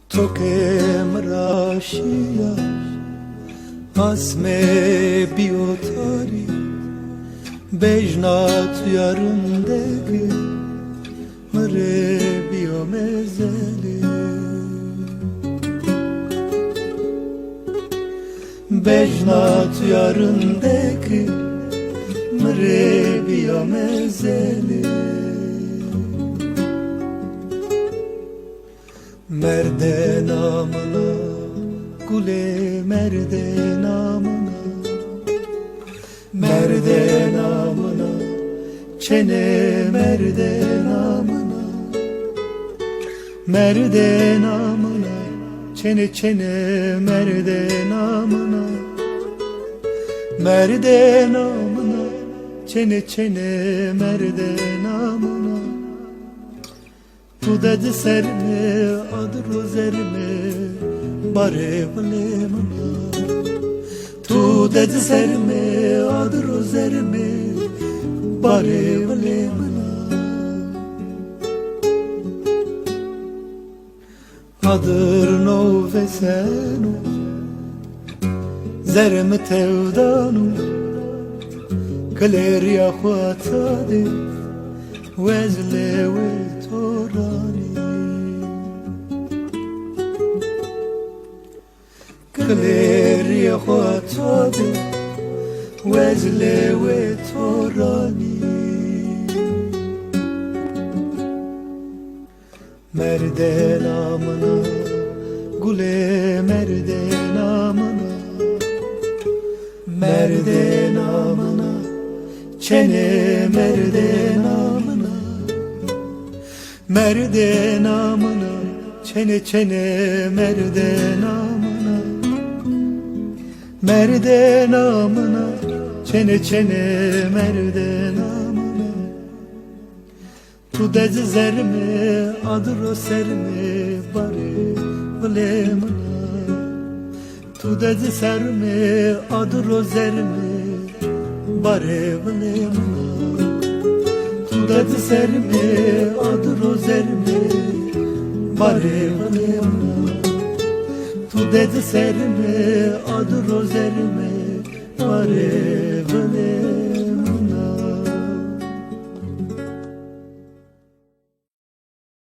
Tokem raşia asme biotari bejnat yarındaki mre biomezeli bejnat yarındaki mre biomezeli merde namına gule merde namına merde namına çene merde namına merde namına çene çene merde namına merde namına çene çene merde namına tu dedi serme adı rozerme bare vlemana tu dedi serme adı rozerme bare vlemana adır no vesenu zerme tevdanu kaleria khatade wezle torani kaleria khatade wezle torani merde namına gule merde namına merde namına çene merde namına merde namına çene çene merde namına merde namına çene çene merde namına tu dedi zerme adro serme bare vlemana tu dedi serme adro zerme bare vlemana tu dedi serme adro zerme bare vlemana tu dedi serme adro zerme bare vlemana